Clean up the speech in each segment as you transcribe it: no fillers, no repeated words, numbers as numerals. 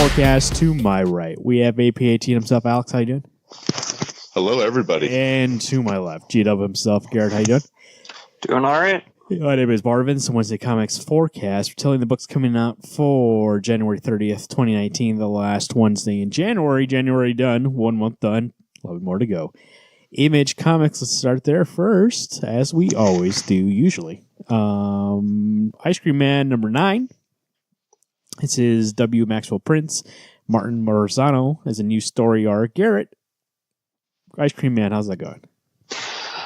Forecast. To my right, we have APAT himself, Alex. How you doing? Hello, everybody. And to my left, GW himself, Garrett. How you doing? Doing all right. My name is Marvin. It's Wednesday Comics Forecast. We're telling the books coming out for January 30th, 2019, the last Wednesday in January. January done. 1 month done. 11 more to go. Image Comics, let's start there first, as we always do, usually. Ice Cream Man number 9. This is W. Maxwell Prince. Martin Marzano as a new story arc. Garrett, Ice Cream Man, how's that going?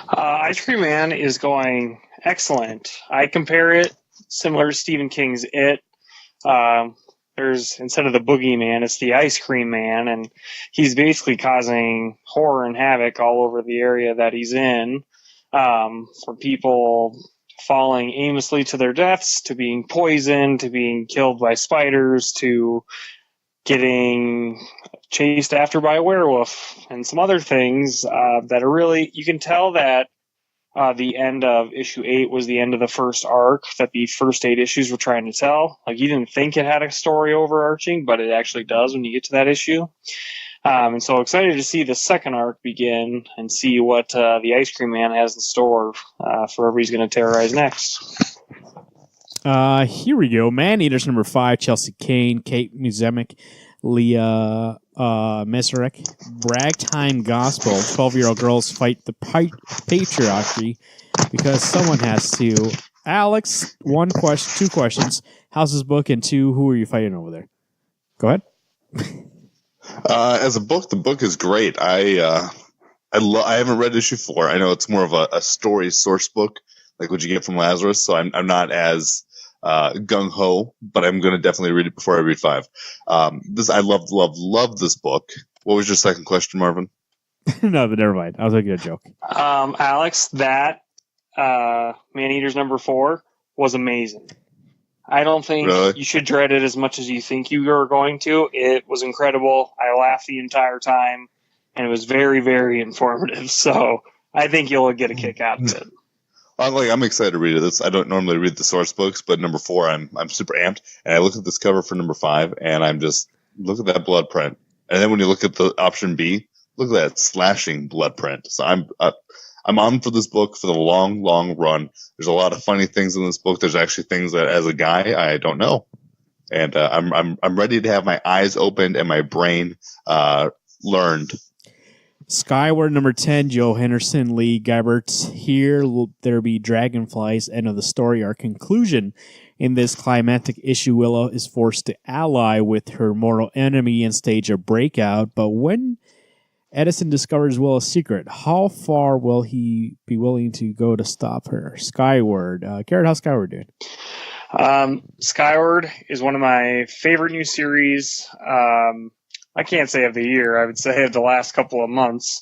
Ice Cream Man is going excellent. I compare it similar to Stephen King's It. There's, instead of the boogeyman, it's the Ice Cream Man, and he's basically causing horror and havoc all over the area that he's in, from people falling aimlessly to their deaths, to being poisoned, to being killed by spiders, to getting chased after by a werewolf, and some other things that are really, you can tell that the end of issue 8 was the end of the first arc that the first 8 issues were trying to tell. Like, you didn't think it had a story overarching, but it actually does when you get to that issue. And so excited to see the second arc begin and see what the Ice Cream Man has in store for whoever he's going to terrorize next. Here we go. Man Eaters number 5, Chelsea Kane, Kate Muzemek, Leah Meserek. Ragtime Gospel. 12-year-old girls fight the patriarchy because someone has to. Alex, 1 question, 2 questions. How's this book? And 2, who are you fighting over there? Go ahead. As a book, the book is great. I haven't read issue 4. I know it's more of a story source book, like what you get from Lazarus. So I'm not as gung ho, but I'm going to definitely read it before I read 5. I love this book. What was your second question, Marvin? No, but never mind. I was making a joke. Alex, that Man-Eaters number 4 was amazing. I don't think you should dread it as much as you think you are going to. It was incredible. I laughed the entire time, and it was very, very informative. So I think you'll get a kick out of it. I'm excited to read it. I don't normally read the source books, but number 4, I'm super amped. And I look at this cover for number 5, and I'm just, look at that blood print. And then when you look at the option B, look at that slashing blood print. So I'm on for this book for the long, long run. There's a lot of funny things in this book. There's actually things that, as a guy, I don't know. And I'm ready to have my eyes opened and my brain learned. Skyward number 10, Joe Henderson, Lee Geibert. Here will there be dragonflies, end of the story. Our conclusion in this climactic issue, Willow is forced to ally with her mortal enemy and stage a breakout. But when Edison discovers Willow's secret, how far will he be willing to go to stop her? Skyward. Garrett, how's Skyward doing? Skyward is one of my favorite new series. I can't say of the year. I would say of the last couple of months.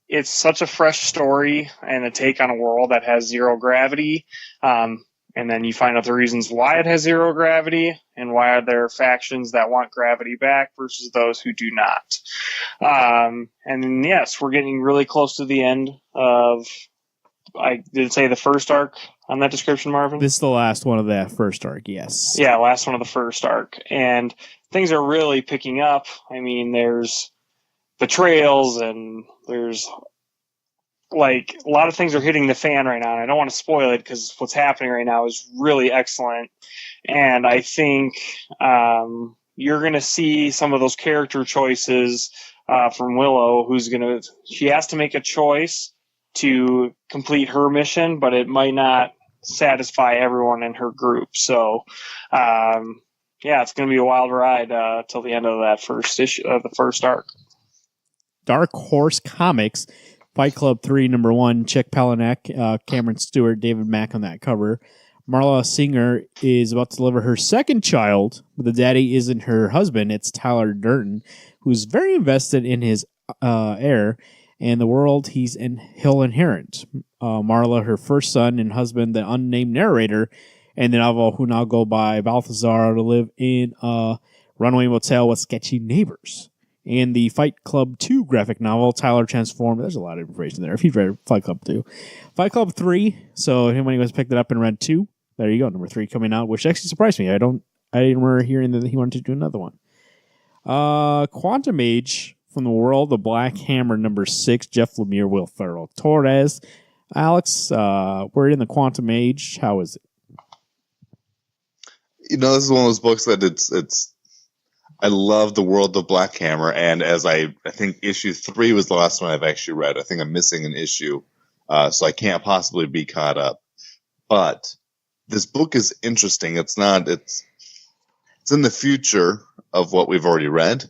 It's such a fresh story and a take on a world that has zero gravity. And then you find out the reasons why it has zero gravity and why there are factions that want gravity back versus those who do not. And then, yes, we're getting really close to the end of, I did say the first arc on that description, Marvin? This is the last one of that first arc, yes. Yeah, last one of the first arc. And things are really picking up. I mean, there's betrayals and there's, like, a lot of things are hitting the fan right now. And I don't want to spoil it because what's happening right now is really excellent. And I think you're going to see some of those character choices from Willow, she has to make a choice to complete her mission, but it might not satisfy everyone in her group. So, yeah, it's going to be a wild ride till the end of that first issue of the first arc. Dark Horse Comics, Fight Club 3, number 1, Chick Palahniuk, Cameron Stewart, David Mack on that cover. Marla Singer is about to deliver her second child, but the daddy isn't her husband. It's Tyler Durden, who's very invested in his heir and the world he'll inherit. Marla, her first son and husband, the unnamed narrator, and the novel who now go by Balthazar, to live in a runaway motel with sketchy neighbors. And the Fight Club 2 graphic novel, Tyler Transformed. There's a lot of information there if you've read Fight Club 2. Fight Club 3, so if anyone has picked it up and read 2, there you go, number 3 coming out, which actually surprised me. I I didn't remember hearing that he wanted to do another one. Quantum Age from the World of Black Hammer #6, Jeff Lemire, Will Ferrell, Torres. Alex, we're in the Quantum Age. How is it? This is one of those books that it's. I love the World of Black Hammer, and as I think issue 3 was the last one I've actually read. I think I'm missing an issue, so I can't possibly be caught up. But this book is interesting. It's in the future of what we've already read.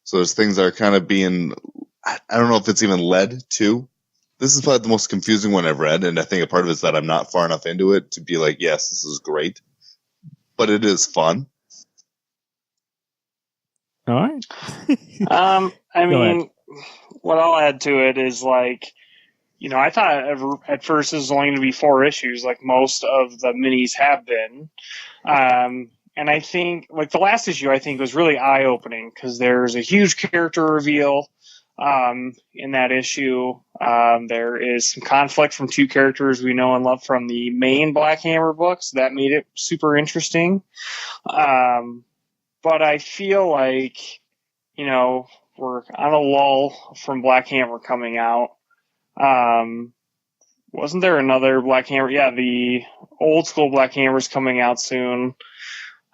So there's things that are kind of being, I don't know if it's even led to. This is probably the most confusing one I've read, and I think a part of it is that I'm not far enough into it to be like, yes, this is great. But it is fun. All right. I mean, what I'll add to it is like, I thought at first it was only going to be 4 issues, like most of the minis have been. And I think, like the last issue, I think was really eye-opening because there's a huge character reveal in that issue. There is some conflict from 2 characters we know and love from the main Black Hammer books. That made it super interesting. But I feel like, we're on a lull from Black Hammer coming out. Wasn't there another Black Hammer? Yeah, the old school Black Hammer's coming out soon.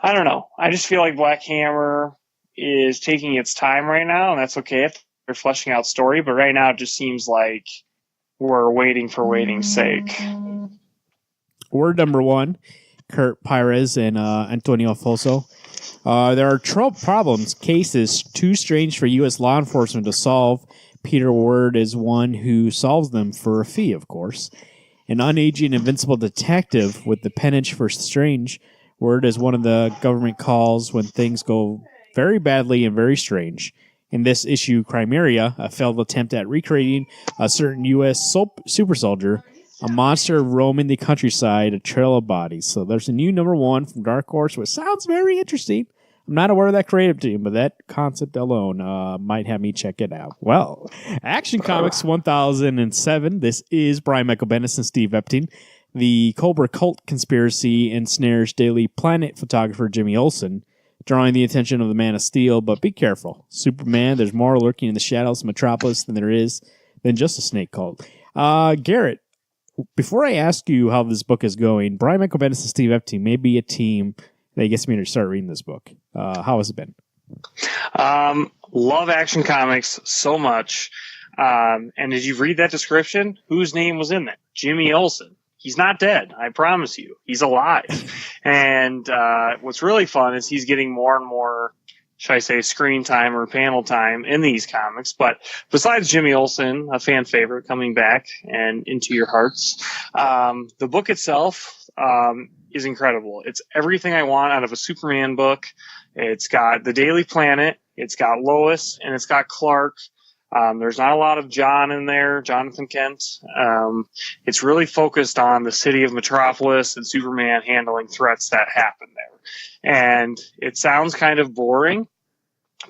I don't know. I just feel like Black Hammer is taking its time right now, and that's okay if they're fleshing out story, but right now it just seems like we're waiting for waiting's sake. Word number 1, Kurt Pires and Antonio Fosso. There are problems, cases too strange for U.S. law enforcement to solve. Peter Word is one who solves them for a fee, of course. An unaging, invincible detective with the penchant for strange. Word is one of the government calls when things go very badly and very strange. In this issue, Crimeria, a failed attempt at recreating a certain U.S. super soldier, a monster roaming the countryside, a trail of bodies. So there's a new number 1 from Dark Horse, which sounds very interesting. I'm not aware of that creative team, but that concept alone might have me check it out. Well, Action Comics 1007. This is Brian Michael Bendis and Steve Epting. The Cobra cult conspiracy ensnares Daily Planet photographer Jimmy Olsen, drawing the attention of the Man of Steel, but be careful. Superman, there's more lurking in the shadows of Metropolis than just a snake cult. Garrett, before I ask you how this book is going, Brian Michael Bendis and Steve Epting may be a team that gets me to start reading this book. How has it been? Love Action Comics so much. And did you read that description? Whose name was in that? Jimmy Olsen. He's not dead. I promise you. He's alive. And what's really fun is he's getting more and more, should I say, screen time or panel time in these comics. But besides Jimmy Olsen, a fan favorite coming back and into your hearts, the book itself is incredible. It's everything I want out of a Superman book. It's got the Daily Planet, it's got Lois, and it's got Clark. There's not a lot of John in there, Jonathan Kent. It's really focused on the city of Metropolis and Superman handling threats that happen there. And it sounds kind of boring,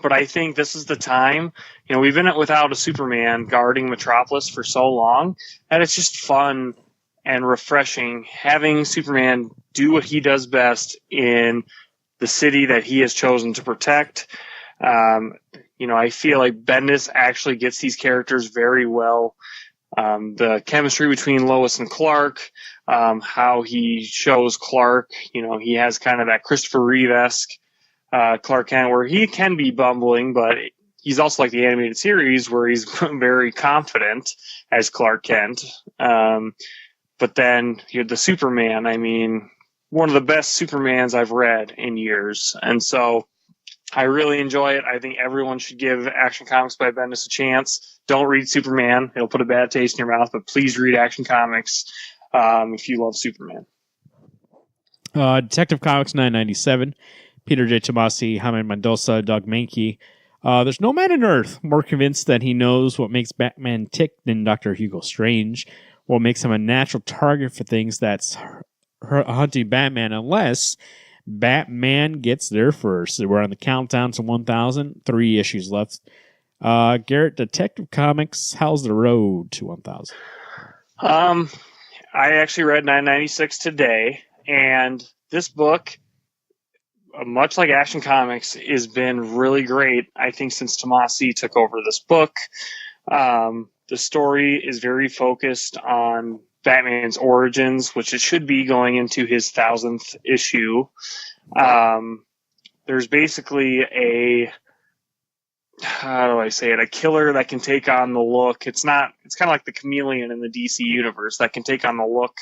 but I think this is the time. We've been without a Superman guarding Metropolis for so long that it's just fun and refreshing having Superman do what he does best in the city that he has chosen to protect. I feel like Bendis actually gets these characters very well. The chemistry between Lois and Clark, how he shows Clark, he has kind of that Christopher Reeve-esque Clark Kent where he can be bumbling, but he's also like the animated series where he's very confident as Clark Kent. But then the Superman, one of the best Supermans I've read in years. And so I really enjoy it. I think everyone should give Action Comics by Bendis a chance. Don't read Superman. It'll put a bad taste in your mouth, but please read Action Comics if you love Superman. Detective Comics 997, Peter J. Tomasi, Jaime Mendoza, Doug Mankey. There's no man on earth more convinced that he knows what makes Batman tick than Dr. Hugo Strange. What makes him a natural target for things that's hunting Batman, unless Batman gets there first. We're on the countdown to 1,000. 3 issues left. Garrett, Detective Comics, how's the road to 1,000? I actually read 996 today, and this book, much like Action Comics, has been really great, I think, since Tomasi took over this book. The story is very focused on Batman's origins, which it should be going into his 1000th issue. There's basically a killer that can take on the look. It's kind of like the chameleon in the DC universe that can take on the look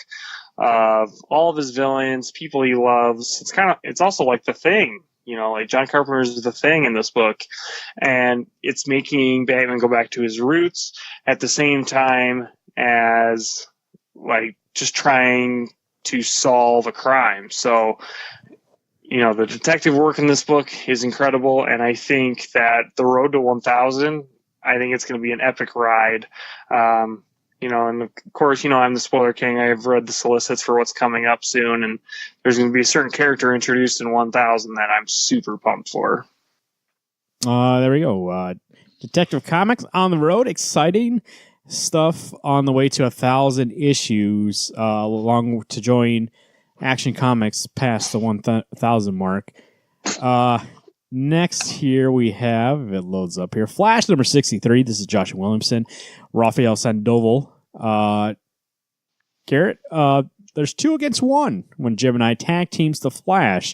of all of his villains, people he loves. It's also like The Thing, like John Carpenter's The Thing in this book. And it's making Batman go back to his roots at the same time as like just trying to solve a crime. So, the detective work in this book is incredible, and I think that the road to 1000, I think it's going to be an epic ride. And of course, I'm the spoiler king. I've read the solicits for what's coming up soon, and there's going to be a certain character introduced in 1000 that I'm super pumped for. There we go. Detective Comics on the road. Exciting stuff on the way to 1,000 issues, along to join Action Comics past the 1,000 mark. Next here we have, if it loads up here, Flash number 63. This is Joshua Williamson, Rafael Sandoval. Garrett, there's 2 against 1 when Gemini tag teams the Flash.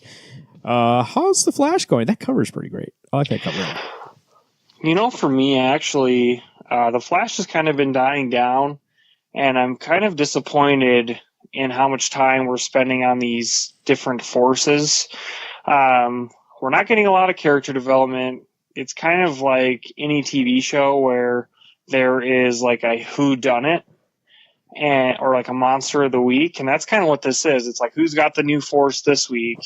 How's the Flash going? That cover is pretty great. I like that cover. For me, actually, the Flash has kind of been dying down, and I'm kind of disappointed in how much time we're spending on these different forces. We're not getting a lot of character development. It's kind of like any TV show where there is like a whodunit or like a monster of the week. And that's kind of what this is. It's like, who's got the new force this week?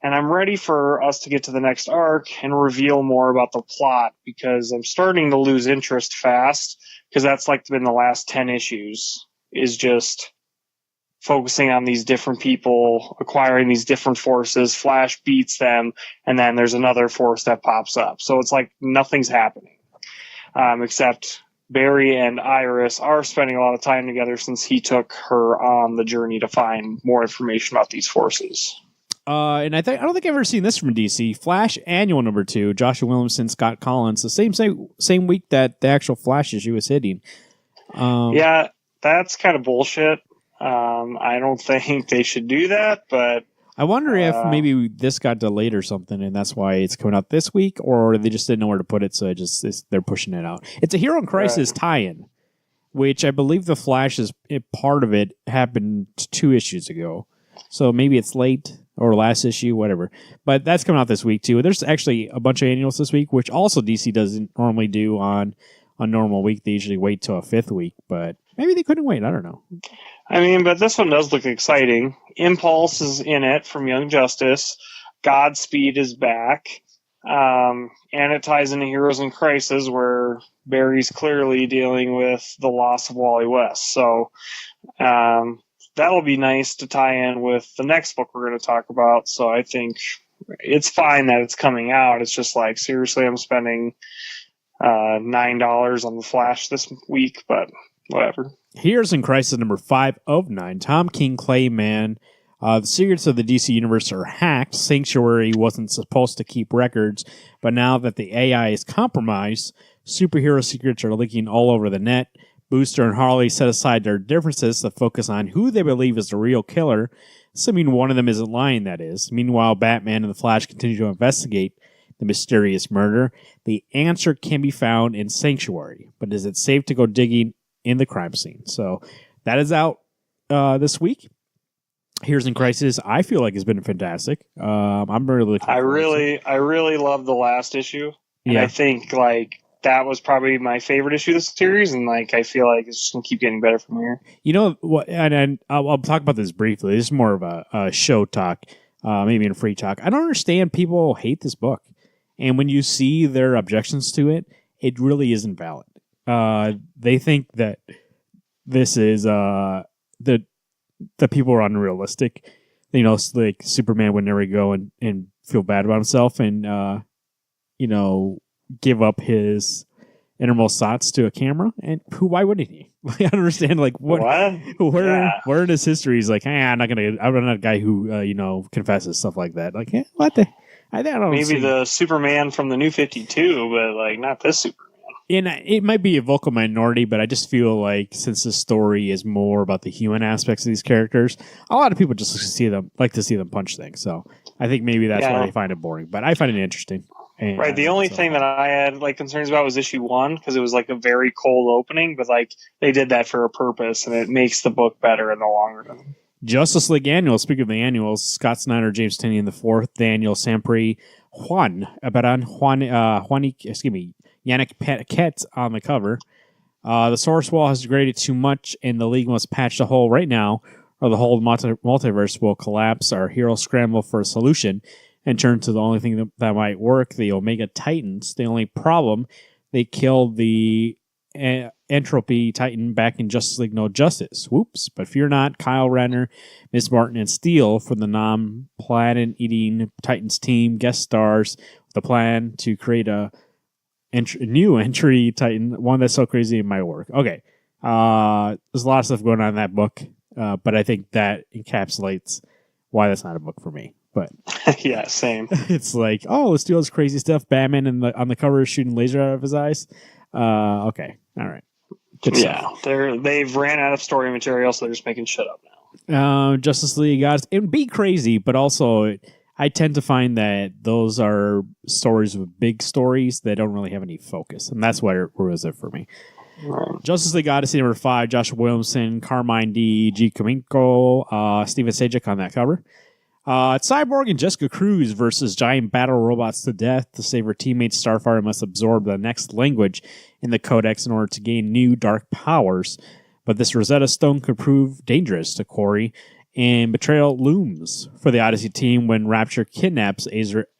And I'm ready for us to get to the next arc and reveal more about the plot, because I'm starting to lose interest fast, because that's like been the last 10 issues is just focusing on these different people, acquiring these different forces. Flash beats them, and then there's another force that pops up. So it's like nothing's happening, except Barry and Iris are spending a lot of time together since he took her on the journey to find more information about these forces. And I don't think I've ever seen this from DC. Flash Annual number 2, Joshua Williamson, Scott Collins, the same week that the actual Flash issue was hitting. Yeah, that's kind of bullshit. I don't think they should do that, but I wonder if maybe this got delayed or something, and that's why it's coming out this week, or they just didn't know where to put it, so they're pushing it out. It's a Hero in Crisis tie-in, which I believe the Flash is part of it happened 2 issues ago, so maybe it's late or last issue, whatever. But that's coming out this week too. There's actually a bunch of annuals this week, which also DC doesn't normally do on a normal week. They usually wait till a 5th week, but maybe they couldn't wait. I don't know. But this one does look exciting. Impulse is in it from Young Justice. Godspeed is back. And it ties into Heroes in Crisis, where Barry's clearly dealing with the loss of Wally West. So that'll be nice to tie in with the next book we're going to talk about. So I think it's fine that it's coming out. It's just like, seriously, I'm spending $9 on the Flash this week, but whatever. Heroes in Crisis number 5 of 9. Tom King, Clayman. The secrets of the DC Universe are hacked. Sanctuary wasn't supposed to keep records, but now that the AI is compromised, superhero secrets are leaking all over the net. Booster and Harley set aside their differences to focus on who they believe is the real killer, assuming one of them isn't lying, that is. Meanwhile, Batman and the Flash continue to investigate the mysterious murder. The answer can be found in Sanctuary, but is it safe to go digging in the crime scene? So that is out this week. Heroes in Crisis, I feel like has been fantastic. I'm really looking forward to it. I really love the last issue, and I think like that was probably my favorite issue of the series, and like I feel like it's just gonna keep getting better from here. You know what? And I'll talk about this briefly. This is more of a show talk, maybe in a free talk. I don't understand people hate this book, and when you see their objections to it, it really isn't valid. They think that this is the people are unrealistic. You know, like Superman would never go and feel bad about himself and give up his innermost thoughts to a camera. And why wouldn't he? I don't understand. Like where in his history he's like, I'm not a guy who confesses stuff like that. Like, what the? I don't Maybe see. the Superman from the New 52, but like not this Superman. And it might be a vocal minority, but I just feel like since the story is more about the human aspects of these characters, a lot of people just like to see them punch things. So I think maybe that's why they find it boring. But I find it interesting. And right. The only thing that I had like concerns about was issue 1 because it was like a very cold opening, but like they did that for a purpose, and it makes the book better in the long run. Justice League Annual. Speaking of the annuals, Scott Snyder, James Tynion the fourth, Daniel Sampri, Yannick Paquette on the cover. The source wall has degraded too much, and the League must patch the hole right now, or the whole multiverse will collapse. Our heroes scramble for a solution and turn to the only thing that might work, the Omega Titans. The only problem, they killed the Entropy Titan back in Justice League No Justice. Whoops. But fear not, Kyle Renner, Miss Martin, and Steel from the non-planet-eating Titans team guest stars with a plan to create a new entry Titan, one that's so crazy it might work. Okay. There's a lot of stuff going on in that book, but I think that encapsulates why that's not a book for me. But yeah, same. It's like, oh, let's do all this crazy stuff. Batman on the cover is shooting laser out of his eyes. Okay. All right. Good stuff. They've ran out of story material, so they're just making shit up now. Justice League Gods. It would be crazy, but also I tend to find that those are stories with big stories that don't really have any focus, and that's where it was it for me. Right. Justice League Odyssey number 5, Joshua Williamson, Carmine D. G. Kaminko, Steven Sajak on that cover. Cyborg and Jessica Cruz versus giant battle robots to death. To save her teammates, Starfire must absorb the next language in the Codex in order to gain new dark powers. But this Rosetta Stone could prove dangerous to Corey, and betrayal looms for the Odyssey team when Rapture kidnaps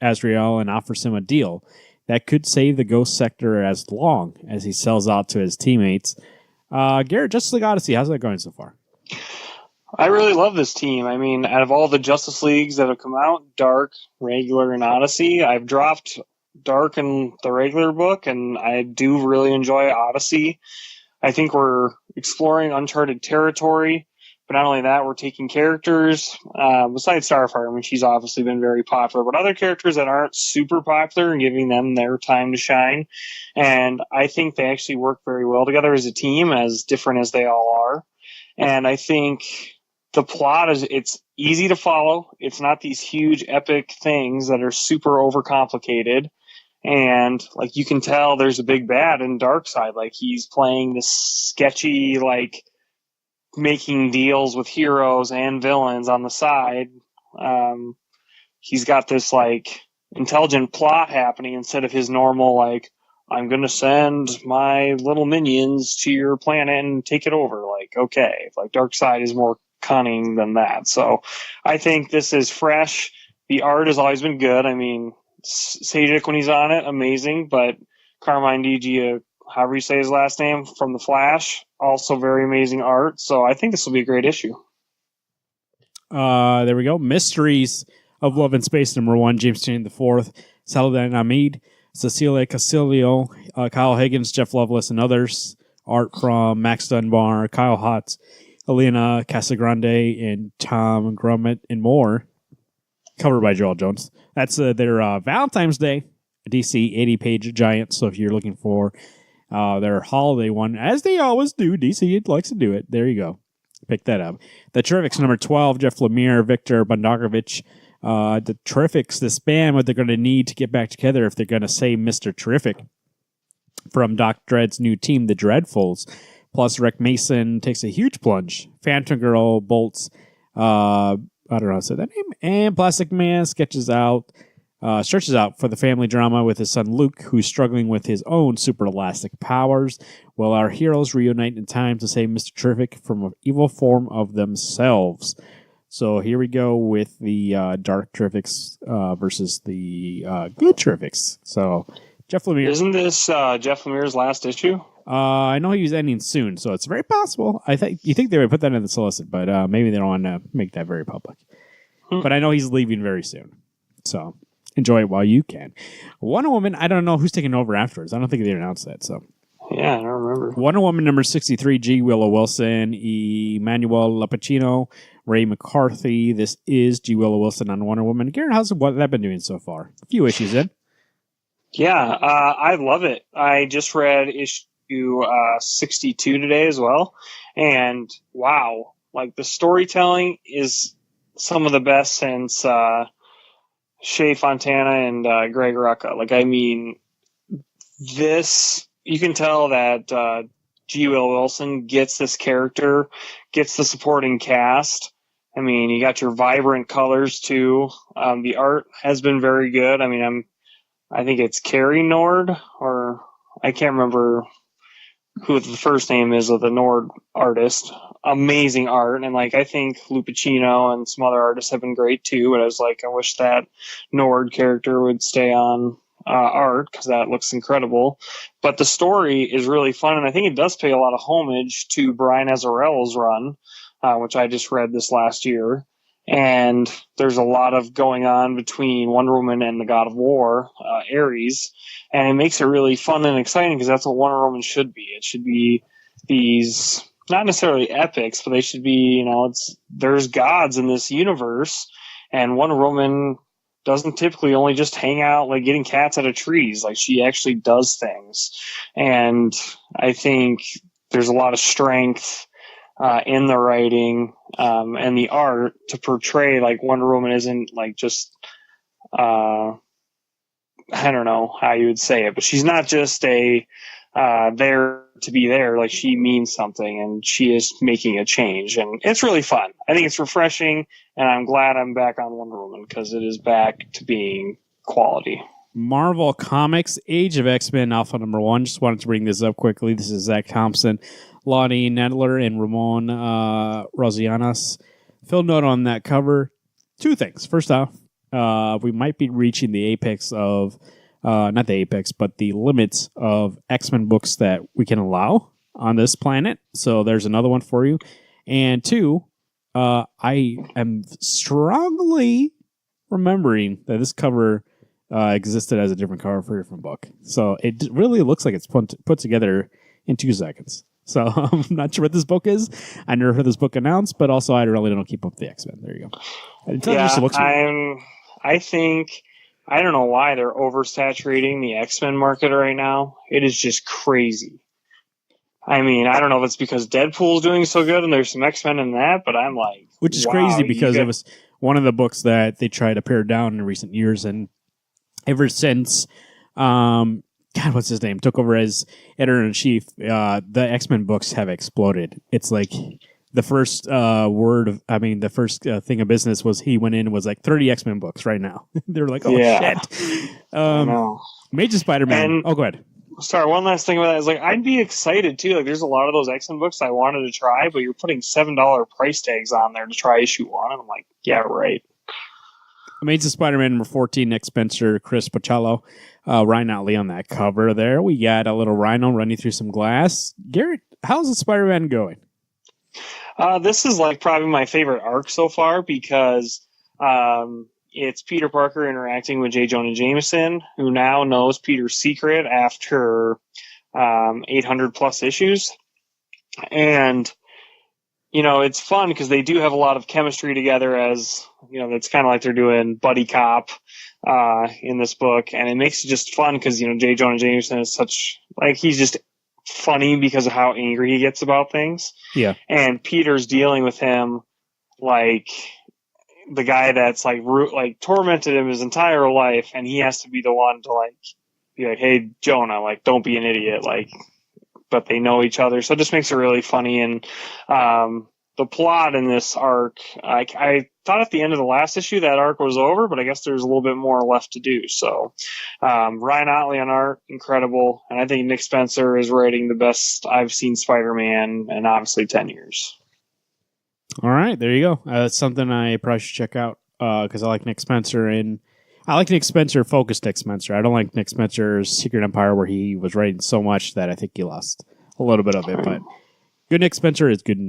Azrael and offers him a deal that could save the Ghost Sector as long as he sells out to his teammates. Garrett, Justice League Odyssey, how's that going so far? I really love this team. I mean, out of all the Justice Leagues that have come out, Dark, Regular, and Odyssey, I've dropped Dark in the regular book, and I do really enjoy Odyssey. I think we're exploring uncharted territory, but not only that, we're taking characters, besides Starfire, I mean, she's obviously been very popular, but other characters that aren't super popular and giving them their time to shine. And I think they actually work very well together as a team, as different as they all are. And I think the plot it's easy to follow. It's not these huge epic things that are super overcomplicated. And like you can tell there's a big bad in Darkseid. Like he's playing this sketchy, like making deals with heroes and villains on the side. He's got this like intelligent plot happening instead of his normal like, I'm going to send my little minions to your planet and take it over. Like, okay, like Darkseid is more cunning than that. So I think this is fresh. The art has always been good. I mean, Sajak, when he's on it, amazing. But Carmine DG, however you say his last name, from The Flash, also very amazing art. So I think this will be a great issue. There we go. Mysteries of Love and Space, number 1, James Tynion the fourth, Saladin Ahmed, Cecilia Casilio, Kyle Higgins, Jeff Loveless, and others. Art from Max Dunbar, Kyle Hotz, Elena Casagrande, and Tom Grummett, and more. Covered by Joel Jones. That's their Valentine's Day DC 80-page giant. So if you're looking for their holiday one, as they always do, DC likes to do it. There you go. Pick that up. The Terrifics, number 12, Jeff Lemire, Victor Bondarovich. The Terrifics, this band, what they're going to need to get back together if they're going to say Mr. Terrific from Doc Dread's new team, the Dreadfuls. Plus, Rick Mason takes a huge plunge. Phantom Girl bolts, I don't know how to say that name, and Plastic Man stretches out for the family drama with his son Luke, who's struggling with his own super elastic powers, while our heroes reunite in time to save Mr. Terrific from an evil form of themselves. So here we go with the Dark Terrifics versus the Good Terrifics. So Jeff Lemire. Isn't this Jeff Lemire's last issue? I know he was ending soon, so it's very possible. You think they would put that in the solicit, but maybe they don't want to make that very public. But I know he's leaving very soon, so enjoy it while you can. Wonder Woman, I don't know who's taking over afterwards. I don't think they announced that. So yeah, I don't remember. Wonder Woman number 63, G. Willow Wilson, Emmanuel Lapacino, Ray McCarthy. This is G. Willow Wilson on Wonder Woman. Garrett, how's that been doing so far? A few issues in. Yeah, I love it. I just read issue 62 today as well. And wow, like the storytelling is some of the best since Shea Fontana and Greg Rucka. Like, I mean, this, you can tell that G. Will Wilson gets this character, gets the supporting cast. I mean, you got your vibrant colors too. The art has been very good. I mean, I think it's Carrie Nord, or I can't remember who the first name is of the Nord artist. Amazing art. And like, I think Lupacino and some other artists have been great too. But I was like, I wish that Nord character would stay on art because that looks incredible. But the story is really fun. And I think it does pay a lot of homage to Brian Azzarello's run, which I just read this last year. And there's a lot of going on between Wonder Woman and the God of War, Ares. And it makes it really fun and exciting because that's what Wonder Woman should be. It should be these, not necessarily epics, but they should be, there's gods in this universe. And Wonder Woman doesn't typically only just hang out like getting cats out of trees. Like, she actually does things. And I think there's a lot of strength in the writing and the art to portray like Wonder Woman isn't like just I don't know how you would say it, but she's not just a there to be there. Like, she means something and she is making a change, and it's really fun. I think it's refreshing, and I'm glad I'm back on Wonder Woman because it is back to being quality. Marvel Comics, Age of X-Men Alpha #1. Just wanted to bring this up quickly. This is Zach Thompson, Lonnie Nedler, and Ramon Rosianas. Fill note on that cover. Two things. First off, we might be reaching the apex of, not the apex, but the limits of X-Men books that we can allow on this planet. So there's another one for you. And two, I am strongly remembering that this cover existed as a different cover for a different book. So it really looks like it's put together in 2 seconds. So I'm not sure what this book is. I never heard this book announced, but also I really don't keep up with the X-Men. There you go. I think, I don't know why they're oversaturating the X-Men market right now. It is just crazy. I mean, I don't know if it's because Deadpool's doing so good and there's some X-Men in that, but I'm like, which is crazy because it was one of the books that they tried to pare down in recent years, and ever since God, what's his name, took over as editor-in-chief, the X-Men books have exploded. It's like the first the first thing of business was he went in and was like 30 X-Men books right now. They're like, oh, shit. Major Spider-Man. Go ahead. Sorry, one last thing about that is like, I'd be excited too. Like, there's a lot of those X-Men books I wanted to try, but you're putting $7 price tags on there to try issue 1. And I'm like, yeah, right. Amazing Spider-Man #14, Nick Spencer, Chris Pacciallo, Ryan Otley on that cover there. We got a little Rhino running through some glass. Garrett, how's the Spider-Man going? This is like probably my favorite arc so far because it's Peter Parker interacting with J. Jonah Jameson, who now knows Peter's secret after 800 plus issues. And it's fun because they do have a lot of chemistry together, as it's kind of like they're doing buddy cop in this book, and it makes it just fun because J. Jonah Jameson is such, like, he's just funny because of how angry he gets about things. Yeah, and Peter's dealing with him like the guy that's like tormented him his entire life, and he has to be the one to be like, hey, Jonah, like, don't be an idiot, like. But they know each other, so it just makes it really funny. And the plot in this arc, I thought at the end of the last issue that arc was over, but I guess there's a little bit more left to do. So Ryan Otley on art, incredible. And I think Nick Spencer is writing the best I've seen Spider-Man in obviously 10 years. All right, there you go. That's something I probably should check out because I like Nick Spencer, and I like Nick Spencer, focused Nick Spencer. I don't like Nick Spencer's Secret Empire, where he was writing so much that I think he lost a little bit of it. But good Nick Spencer is good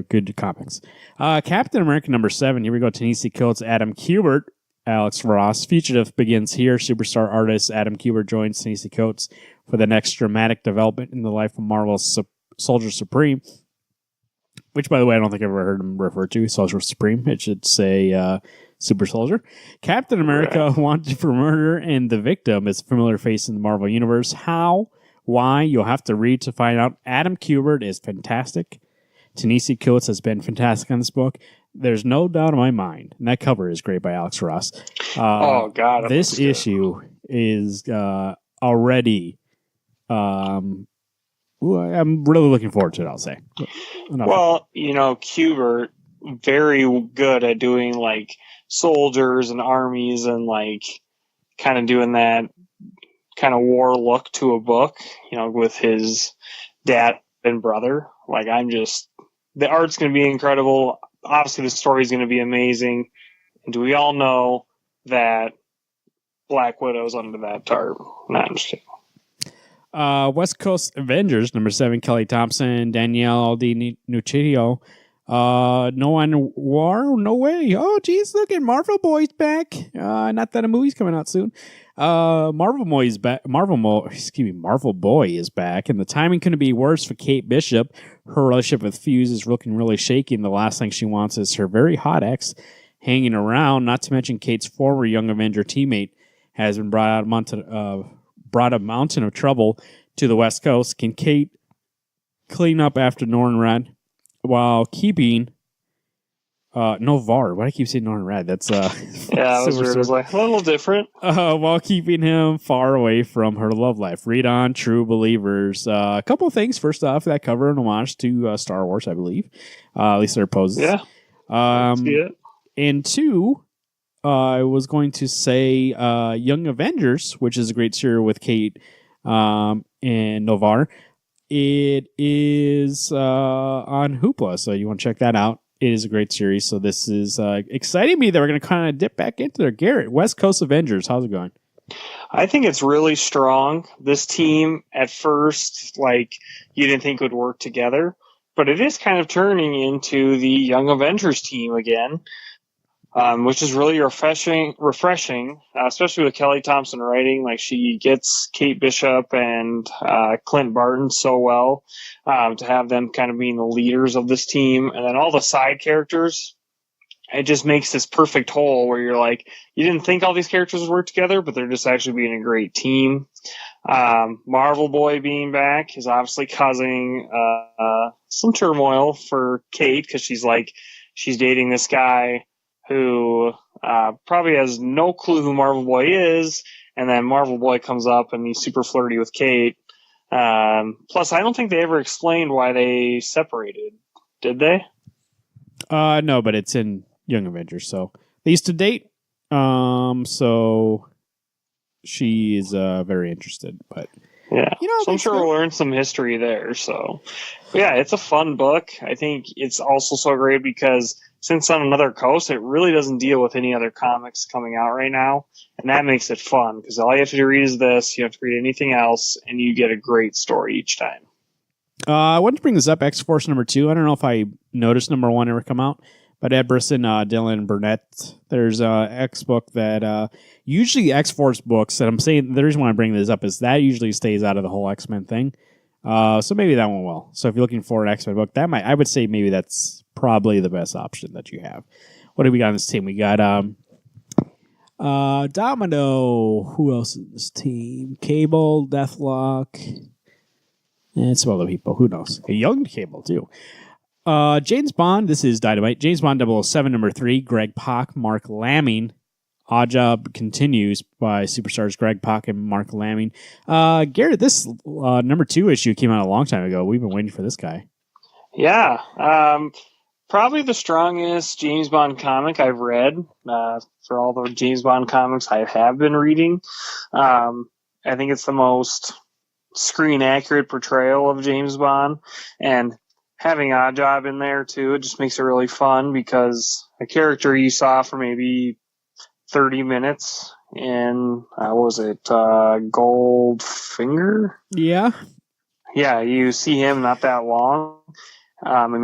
good comics. Captain America #7. Here we go. Ta-Nehisi Coates, Adam Kubert, Alex Ross. Fugitive begins here. Superstar artist Adam Kubert joins Ta-Nehisi Coates for the next dramatic development in the life of Marvel's Soldier Supreme. which, by the way, I don't think I've ever heard him referred to, Soldier Supreme. It should say Super Soldier. Captain America wanted for murder, and the victim is a familiar face in the Marvel Universe. How? Why? You'll have to read to find out. Adam Kubert is fantastic. Ta-Nehisi Coates has been fantastic on this book. There's no doubt in my mind, and that cover is great by Alex Ross. Oh, God. This issue is already... I'm really looking forward to it, I'll say. Well, Kubert, very good at doing, like, soldiers and armies and, like, kind of doing that kind of war look to a book, with his dad and brother. Like, the art's going to be incredible. Obviously, the story's going to be amazing. And do we all know that Black Widow's under that tarp? No, I'm just kidding. West Coast Avengers, number 7, Kelly Thompson, Danielle Di Nuccio. No one war, no way. Oh, geez, look at Marvel Boy's back. Not that a movie's coming out soon. Marvel Boy is back, and the timing couldn't be worse for Kate Bishop. Her relationship with Fuse is looking really shaky, and the last thing she wants is her very hot ex hanging around. Not to mention Kate's former Young Avenger teammate has been brought a mountain of trouble to the West Coast. Can Kate clean up after Norrin Red while keeping Novar? Why do I keep saying Norrin Red? That's yeah, that was weird. It was like a little different. While keeping him far away from her love life. Read on True Believers. A couple of things. First off, that cover an homage to Star Wars, I believe. At least their poses. Yeah. And two, I was going to say Young Avengers, which is a great series with Kate and Novar. It is on Hoopla, so you want to check that out. It is a great series, so this is exciting me that we're going to kind of dip back into there. Garrett, West Coast Avengers, how's it going? I think it's really strong. This team, at first, you didn't think would work together, but it is kind of turning into the Young Avengers team again. Which is really refreshing, especially with Kelly Thompson writing. Like, she gets Kate Bishop and Clint Barton so well to have them kind of being the leaders of this team. And then all the side characters, it just makes this perfect whole where you're like, you didn't think all these characters would work together, but they're just actually being a great team. Marvel Boy being back is obviously causing some turmoil for Kate because she's dating this guy who probably has no clue who Marvel Boy is, and then Marvel Boy comes up and he's super flirty with Kate. Plus, I don't think they ever explained why they separated, did they? No, but it's in Young Avengers, so they used to date. So she is very interested, but yeah, so I'm sure we'll learn some history there. So, but yeah, it's a fun book. I think it's also so great because since on another coast, it really doesn't deal with any other comics coming out right now, and that makes it fun because all you have to read is this. You have to read anything else, and you get a great story each time. I wanted to bring this up. X-Force number 2. I don't know if I noticed number 1 ever come out, but Ed Brisson, Dylan Burnett. There's a X book that usually X-Force books that I'm saying. The reason why I'm bringing this up is that usually stays out of the whole X-Men thing. So maybe that one will. So if you're looking for an X-Men book, I would say maybe that's probably the best option that you have. What do we got on this team? We got Domino. Who else is this team? Cable, Deathlock, and some other people. Who knows? A young Cable too. James Bond. This is Dynamite. James Bond 007 number 3. Greg Pak, Mark Lamming. Odd Job continues by superstars Greg Pak and Mark Lamming. Garrett, this number 2 issue came out a long time ago. We've been waiting for this guy. Yeah. Probably the strongest James Bond comic I've read for all the James Bond comics I have been reading. I think it's the most screen accurate portrayal of James Bond, and having Oddjob in there too, it just makes it really fun because a character you saw for maybe 30 minutes in, Goldfinger? Yeah. Yeah, you see him not that long.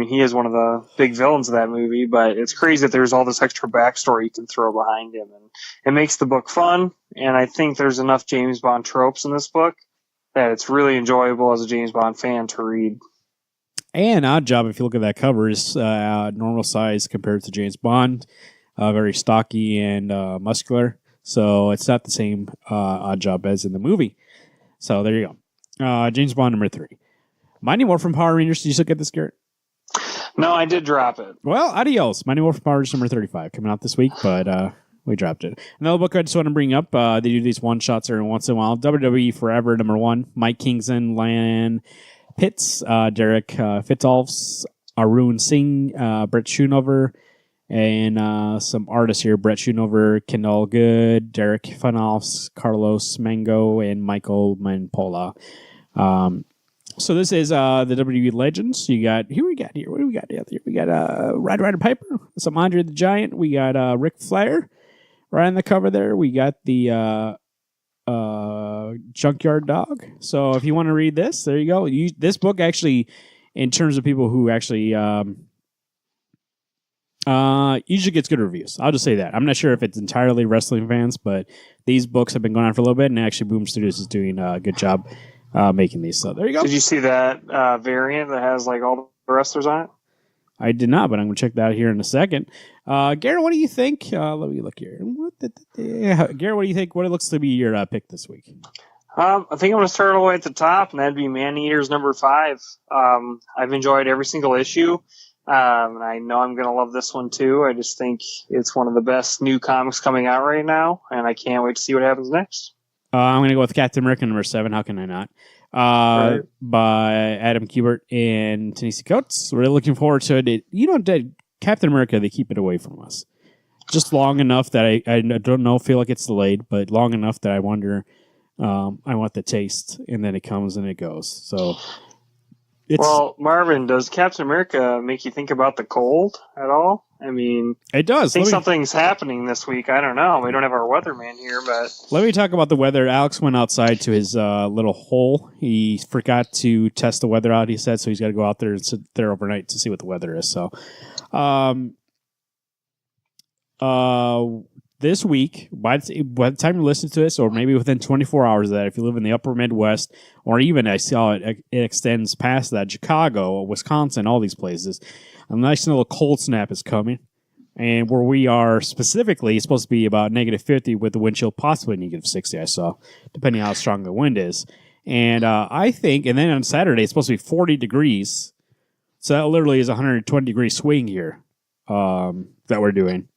He is one of the big villains of that movie, but it's crazy that there's all this extra backstory you can throw behind him, and it makes the book fun, and I think there's enough James Bond tropes in this book that it's really enjoyable as a James Bond fan to read. And Odd Job, if you look at that cover, is normal size compared to James Bond. Very stocky and muscular. So it's not the same Odd Job as in the movie. So there you go. James Bond number 3. Mighty Morphin Power Rangers. Did you still get this, Garrett? No, I did drop it. Well, adios. Mighty Morphin Power Rangers number 35 coming out this week, but we dropped it. Another book I just want to bring up. They do these one-shots every once in a while. WWE Forever number 1. Mike Kingston, Lan Pitts, Derek Fitolfs, Arun Singh, Brett Schoonover, and some artists here. Brett Schoonover, Kendall Good, Derek Fitolfs, Carlos Mango, and Michael Manpola. So this is the WWE Legends. You got here. We got here. What do we got here? We got Ryder Piper, some Andre the Giant. We got Ric Flair right on the cover there. We got the Junkyard Dog. So if you want to read this, there you go. This book actually, in terms of people who actually usually gets good reviews. I'll just say that. I'm not sure if it's entirely wrestling fans, but these books have been going on for a little bit, and actually Boom Studios is doing a good job making these. So there you go. Did you see that variant that has like all the wrestlers on it? I did not, but I'm going to check that out here in a second. Garrett, what do you think? Let me look here. Garrett, what do you think? What it looks to be your pick this week? I think I'm going to start all the way at the top, and that'd be Man-Eaters number 5. I've enjoyed every single issue, and I know I'm going to love this one too. I just think it's one of the best new comics coming out right now, and I can't wait to see what happens next. I'm going to go with Captain America number 7. How can I not? Right. By Adam Kubert and Ta-Nehisi Coates. We're looking forward to it. Captain America, they keep it away from us. Just long enough that I don't feel like it's delayed, but long enough that I wonder, I want the taste, and then it comes and it goes. So, well, Marvin, does Captain America make you think about the cold at all? I mean, it does. I think something's happening this week. I don't know. We don't have our weatherman here, but let me talk about the weather. Alex went outside to his little hole. He forgot to test the weather out, he said, so he's got to go out there and sit there overnight to see what the weather is. So, this week, by the time you listen to this, or maybe within 24 hours of that, if you live in the upper Midwest, or even I saw it extends past that, Chicago, Wisconsin, all these places, a nice little cold snap is coming. And where we are specifically, it's supposed to be about negative 50 with the wind chill possibly negative 60, I saw, depending on how strong the wind is. And I think, and then on Saturday, it's supposed to be 40 degrees. So that literally is a 120-degree swing here that we're doing.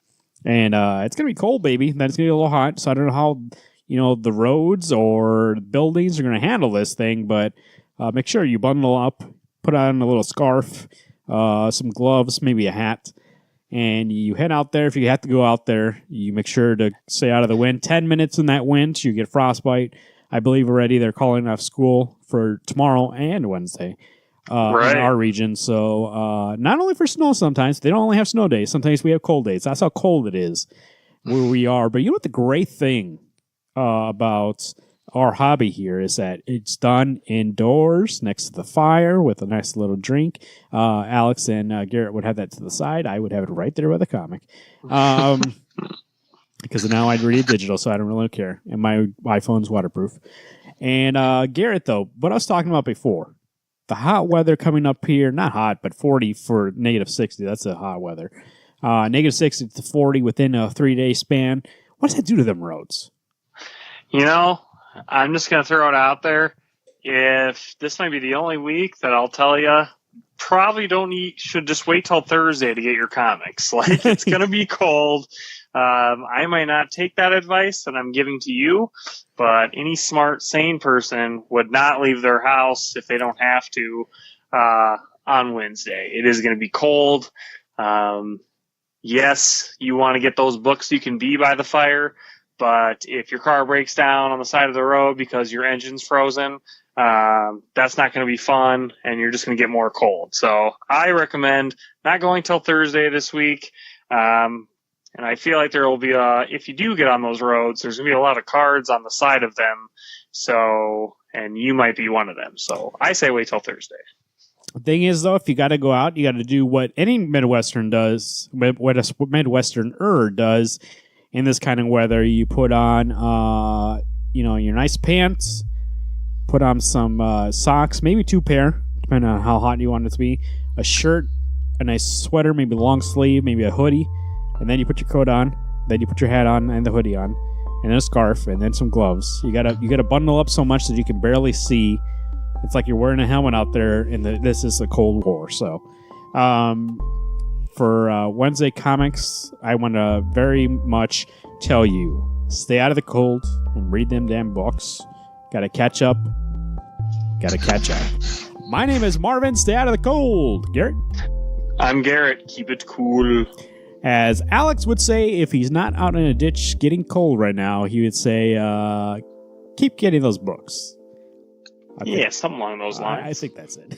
And it's going to be cold, baby. Then it's going to be a little hot. So I don't know how, the roads or buildings are going to handle this thing. But make sure you bundle up, put on a little scarf, some gloves, maybe a hat. And you head out there. If you have to go out there, you make sure to stay out of the wind. 10 minutes in that wind, you get frostbite. I believe already they're calling off school for tomorrow and Wednesday. In our region. So not only for snow sometimes, they don't only have snow days. Sometimes we have cold days. That's how cold it is where we are. But you know what the great thing about our hobby here is that it's done indoors next to the fire with a nice little drink. Alex and Garrett would have that to the side. I would have it right there with a comic. Because now I'd read it digital, so I don't really care. And my iPhone's waterproof. And Garrett, though, what I was talking about before, the hot weather coming up here, not hot, but 40 for negative 60. That's the hot weather. Negative 60 to 40 within a 3-day span. What does that do to them roads? I'm just going to throw it out there. If this might be the only week that I'll tell you, probably should just wait till Thursday to get your comics. Like, it's going to be cold. I might not take that advice that I'm giving to you, but any smart, sane person would not leave their house if they don't have to on Wednesday. It is going to be cold. Yes, you want to get those books you can be by the fire, but if your car breaks down on the side of the road because your engine's frozen, that's not going to be fun, and you're just going to get more cold. So I recommend not going till Thursday this week. And I feel like there will be if you do get on those roads, there's going to be a lot of cards on the side of them. So, and you might be one of them. So I say wait till Thursday. The thing is, though, if you got to go out, you got to do what any Midwesterner does in this kind of weather. You put your nice pants, put on some socks, maybe 2 pair, depending depending on how hot you want it to be. A shirt, a nice sweater, maybe long sleeve, maybe a hoodie, and then you put your coat on. Then you put your hat on and the hoodie on, and then a scarf, and then some gloves. You gotta bundle up so much that you can barely see. It's like you're wearing a helmet out there, and this is a Cold War. So, for Wednesday comics, I want to very much tell you: stay out of the cold and read them damn books. Gotta catch up. Gotta catch up. My name is Marvin. Stay out of the cold. Garrett? I'm Garrett. Keep it cool. As Alex would say, if he's not out in a ditch getting cold right now, he would say, keep getting those books. Yeah, something along those lines. I think that's it.